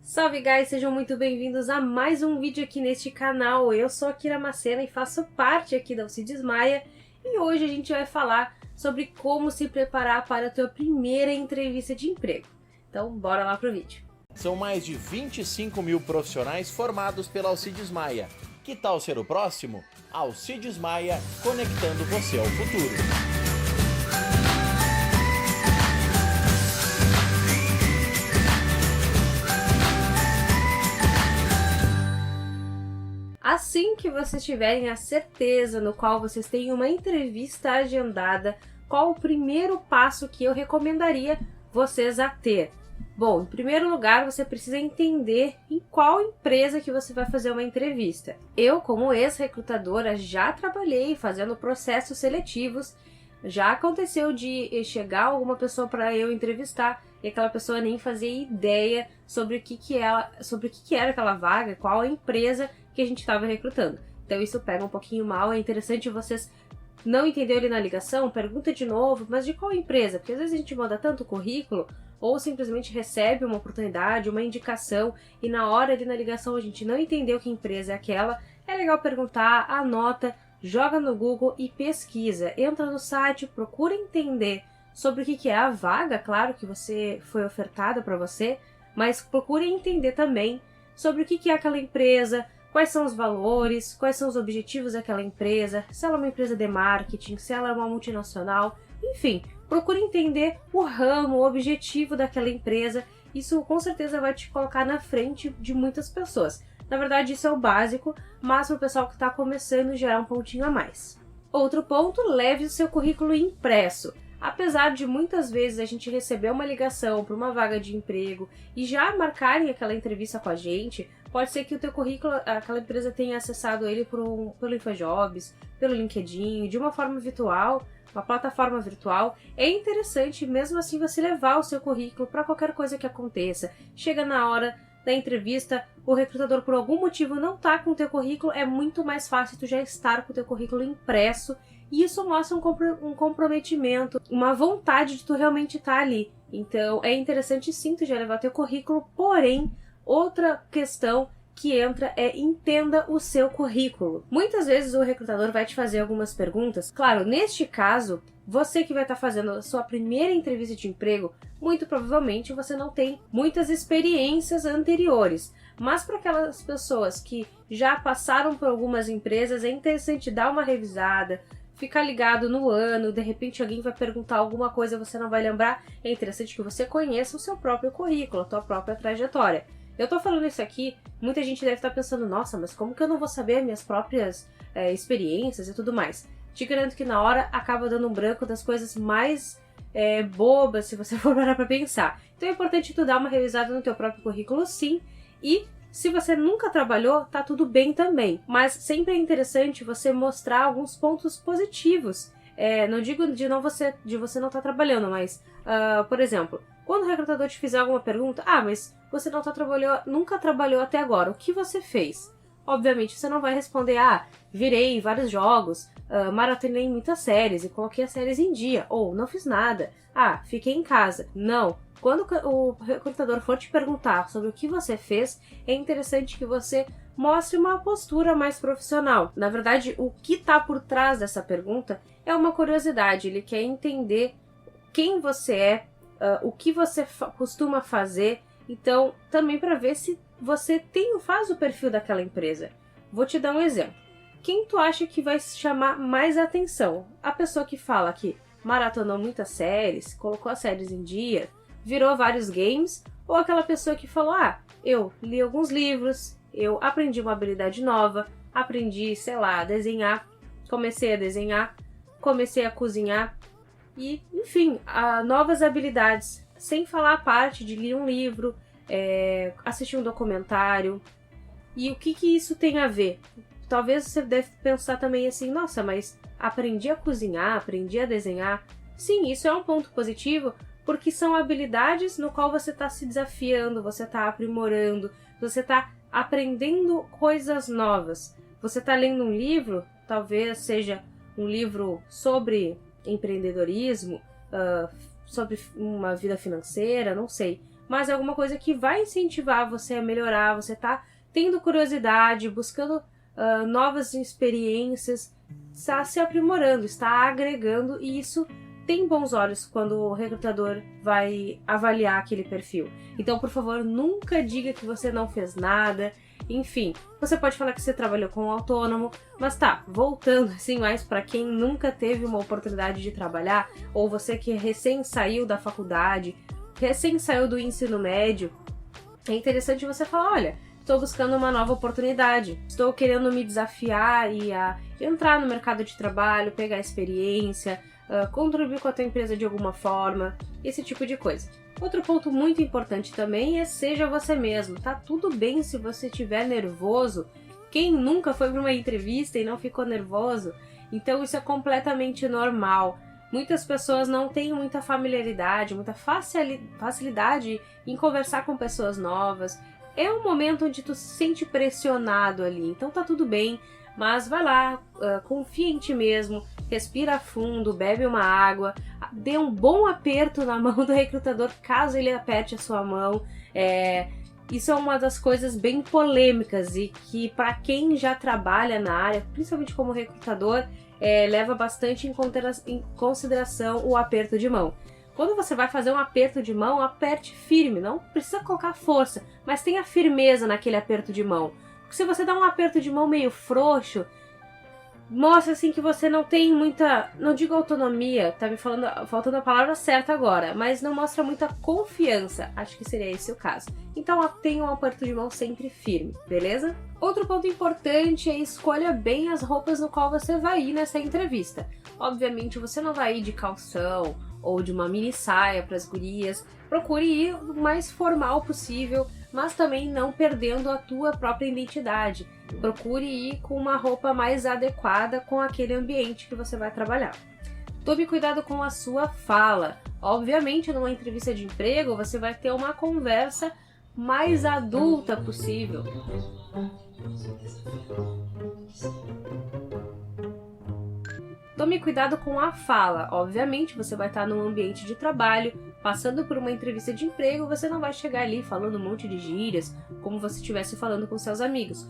Salve guys, sejam muito bem-vindos a mais um vídeo aqui neste canal. Eu sou a Kira Macena e faço parte aqui da Alcides Maia e hoje a gente vai falar sobre como se preparar para a tua primeira entrevista de emprego. Então bora lá pro vídeo. São mais de 25 mil profissionais formados pela Alcides Maia. Que tal ser o próximo? Alcides Maia, conectando você ao futuro. Assim que vocês tiverem a certeza no qual vocês têm uma entrevista agendada, qual o primeiro passo que eu recomendaria vocês a ter? Bom, em primeiro lugar, você precisa entender em qual empresa que você vai fazer uma entrevista. Eu, como ex-recrutadora, já trabalhei fazendo processos seletivos. Já aconteceu de chegar alguma pessoa para eu entrevistar e aquela pessoa nem fazia ideia sobre o que era aquela vaga, qual a empresa que a gente estava recrutando. Então isso pega um pouquinho mal, é interessante vocês não entenderem na ligação, pergunta de novo, mas de qual empresa? Porque às vezes a gente manda tanto currículo ou simplesmente recebe uma oportunidade, uma indicação e na hora ali na ligação a gente não entendeu que empresa é aquela. É legal perguntar, anota, joga no Google e pesquisa. Entra no site, procura entender sobre o que é a vaga, claro que você foi ofertada para você, mas procure entender também sobre o que é aquela empresa, quais são os valores, quais são os objetivos daquela empresa, se ela é uma empresa de marketing, se ela é uma multinacional, enfim, procure entender o ramo, o objetivo daquela empresa. Isso com certeza vai te colocar na frente de muitas pessoas. Na verdade, isso é o básico, mas para o pessoal que está começando gerar um pontinho a mais. Outro ponto, leve o seu currículo impresso. Apesar de muitas vezes a gente receber uma ligação para uma vaga de emprego e já marcarem aquela entrevista com a gente, pode ser que o teu currículo, aquela empresa tenha acessado ele pelo InfoJobs, pelo LinkedIn, de uma forma virtual, uma plataforma virtual. É interessante mesmo assim você levar o seu currículo para qualquer coisa que aconteça. Chega na hora da entrevista, o recrutador por algum motivo não está com o teu currículo, é muito mais fácil tu já estar com o teu currículo impresso. E isso mostra um comprometimento, uma vontade de tu realmente estar ali. Então é interessante sim tu já levar teu currículo, porém, outra questão que entra é entenda o seu currículo. Muitas vezes o recrutador vai te fazer algumas perguntas. Claro, neste caso, você que vai estar fazendo a sua primeira entrevista de emprego, muito provavelmente você não tem muitas experiências anteriores. Mas para aquelas pessoas que já passaram por algumas empresas, é interessante dar uma revisada, ficar ligado no ano, de repente alguém vai perguntar alguma coisa e você não vai lembrar. É interessante que você conheça o seu próprio currículo, a tua própria trajetória. Eu tô falando isso aqui, muita gente deve estar pensando, nossa, mas como que eu não vou saber minhas próprias experiências e tudo mais? Te garanto que na hora acaba dando um branco das coisas mais bobas, se você for parar pra pensar. Então é importante tu dar uma revisada no teu próprio currículo, sim, e se você nunca trabalhou, tá tudo bem também. Mas sempre é interessante você mostrar alguns pontos positivos. Não digo de você não estar trabalhando, mas, por exemplo, quando o recrutador te fizer alguma pergunta, mas você nunca trabalhou até agora, o que você fez? Obviamente você não vai responder, virei vários jogos, maratonei muitas séries e coloquei as séries em dia, ou não fiz nada, fiquei em casa. Não. Quando o recrutador for te perguntar sobre o que você fez, é interessante que você mostre uma postura mais profissional. Na verdade, o que está por trás dessa pergunta é uma curiosidade. Ele quer entender quem você é, o que você costuma fazer. Então, também para ver se você faz o perfil daquela empresa. Vou te dar um exemplo. Quem tu acha que vai chamar mais atenção? A pessoa que fala que maratonou muitas séries, colocou as séries em dia, virou vários games, ou aquela pessoa que falou, eu li alguns livros, eu aprendi uma habilidade nova, aprendi, sei lá, a desenhar, comecei a cozinhar, e, enfim, novas habilidades, sem falar a parte de ler um livro, assistir um documentário. E o que isso tem a ver? Talvez você deve pensar também assim, nossa, mas aprendi a cozinhar, aprendi a desenhar. Sim, isso é um ponto positivo, porque são habilidades no qual você está se desafiando, você está aprimorando, você está aprendendo coisas novas. Você está lendo um livro, talvez seja um livro sobre empreendedorismo, sobre uma vida financeira, não sei. mas é alguma coisa que vai incentivar você a melhorar, você tá tendo curiosidade, buscando novas experiências, está se aprimorando, está agregando, e isso tem bons olhos quando o recrutador vai avaliar aquele perfil. Então, por favor, nunca diga que você não fez nada. Enfim, você pode falar que você trabalhou com um autônomo, mas tá, voltando assim mais para quem nunca teve uma oportunidade de trabalhar, ou você que recém saiu da faculdade, recém saiu do ensino médio, é interessante você falar, olha, estou buscando uma nova oportunidade, estou querendo me desafiar e a entrar no mercado de trabalho, pegar experiência, contribuir com a tua empresa de alguma forma, esse tipo de coisa. Outro ponto muito importante também é seja você mesmo. Tá tudo bem se você estiver nervoso. Quem nunca foi para uma entrevista e não ficou nervoso? Então isso é completamente normal. Muitas pessoas não têm muita familiaridade, muita facilidade em conversar com pessoas novas. É um momento onde tu se sente pressionado ali, então tá tudo bem, mas vai lá, confia em ti mesmo, respira fundo, bebe uma água, dê um bom aperto na mão do recrutador caso ele aperte a sua mão. Isso é uma das coisas bem polêmicas e que para quem já trabalha na área, principalmente como recrutador, leva bastante em consideração o aperto de mão. Quando você vai fazer um aperto de mão, aperte firme, não precisa colocar força, mas tenha firmeza naquele aperto de mão. Porque se você dá um aperto de mão meio frouxo, mostra assim que você não tem muita, não digo autonomia, tá me faltando a palavra certa agora, mas não mostra muita confiança, acho que seria esse o caso. Então tenha um aperto de mão sempre firme, beleza? Outro ponto importante é escolha bem as roupas no qual você vai ir nessa entrevista. Obviamente você não vai ir de calção ou de uma mini saia para as gurias, procure ir o mais formal possível, mas também não perdendo a tua própria identidade. Procure ir com uma roupa mais adequada com aquele ambiente que você vai trabalhar. Tome cuidado com a sua fala. Obviamente, numa entrevista de emprego, você vai ter uma conversa mais adulta possível. Tome cuidado com a fala. Obviamente, você vai estar num ambiente de trabalho, passando por uma entrevista de emprego, você não vai chegar ali falando um monte de gírias, como você estivesse falando com seus amigos.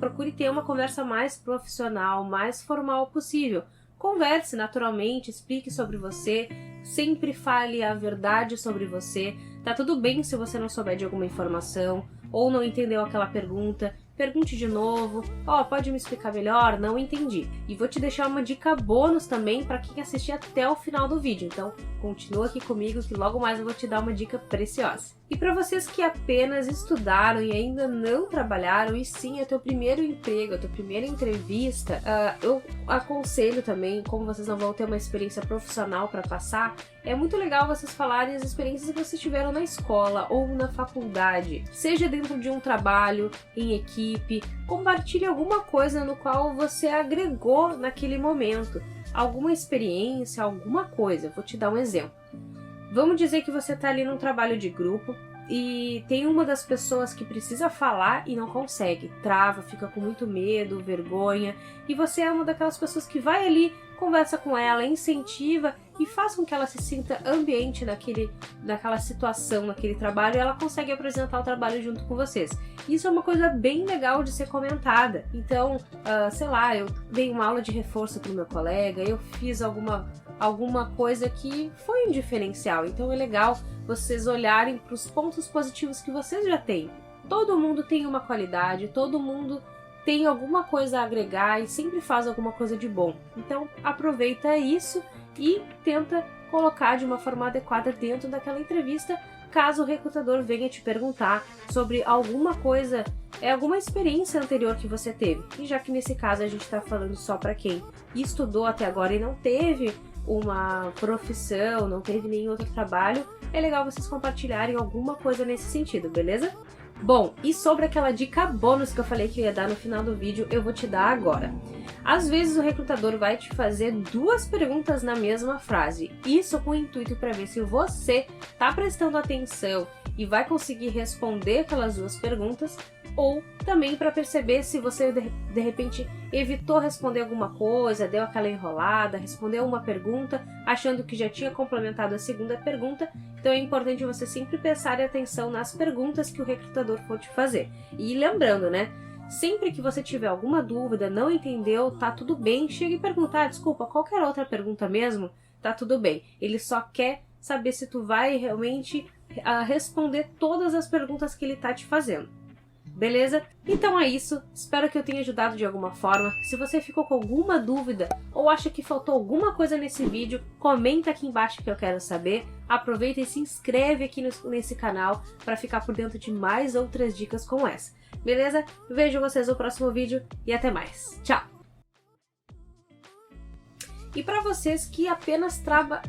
Procure ter uma conversa mais profissional, mais formal possível. Converse naturalmente, explique sobre você, sempre fale a verdade sobre você. Tá tudo bem se você não souber de alguma informação, ou não entendeu aquela pergunta. Pergunte de novo, pode me explicar melhor? Não entendi. E vou te deixar uma dica bônus também para quem assistir até o final do vídeo, então continua aqui comigo que logo mais eu vou te dar uma dica preciosa. E para vocês que apenas estudaram e ainda não trabalharam, e sim é teu primeiro emprego, a tua primeira entrevista, eu aconselho também, como vocês não vão ter uma experiência profissional para passar, é muito legal vocês falarem as experiências que vocês tiveram na escola ou na faculdade, seja dentro de um trabalho, em equipe, compartilhe alguma coisa no qual você agregou naquele momento, alguma experiência, alguma coisa. Vou te dar um exemplo. Vamos dizer que você está ali num trabalho de grupo e tem uma das pessoas que precisa falar e não consegue, trava, fica com muito medo, vergonha, e você é uma daquelas pessoas que vai ali, conversa com ela, incentiva e faz com que ela se sinta ambiente naquela situação, naquele trabalho, e ela consegue apresentar o trabalho junto com vocês. Isso é uma coisa bem legal de ser comentada. Então, sei lá, eu dei uma aula de reforço para o meu colega, eu fiz alguma coisa que foi um diferencial. Então é legal vocês olharem para os pontos positivos que vocês já têm. Todo mundo tem uma qualidade, todo mundo tem alguma coisa a agregar e sempre faz alguma coisa de bom. Então aproveita isso e tenta colocar de uma forma adequada dentro daquela entrevista, caso o recrutador venha te perguntar sobre alguma coisa, alguma experiência anterior que você teve. E já que nesse caso a gente está falando só para quem estudou até agora e não teve uma profissão, não teve nenhum outro trabalho, é legal vocês compartilharem alguma coisa nesse sentido, beleza? Bom, e sobre aquela dica bônus que eu falei que eu ia dar no final do vídeo, eu vou te dar agora. Às vezes o recrutador vai te fazer 2 perguntas na mesma frase, isso com o intuito para ver se você está prestando atenção e vai conseguir responder aquelas 2 perguntas, ou também para perceber se você de repente evitou responder alguma coisa, deu aquela enrolada, respondeu uma pergunta achando que já tinha complementado a segunda pergunta. Então é importante você sempre prestar atenção nas perguntas que o recrutador for te fazer. E lembrando, né? Sempre que você tiver alguma dúvida, não entendeu, tá tudo bem, chega e perguntar, desculpa, qualquer outra pergunta mesmo, tá tudo bem. Ele só quer saber se tu vai realmente responder todas as perguntas que ele tá te fazendo. Beleza? Então é isso, espero que eu tenha ajudado de alguma forma. Se você ficou com alguma dúvida ou acha que faltou alguma coisa nesse vídeo, comenta aqui embaixo que eu quero saber. Aproveita e se inscreve aqui nesse canal para ficar por dentro de mais outras dicas como essa. Beleza? Vejo vocês no próximo vídeo e até mais. Tchau! E para vocês que apenas trabalham...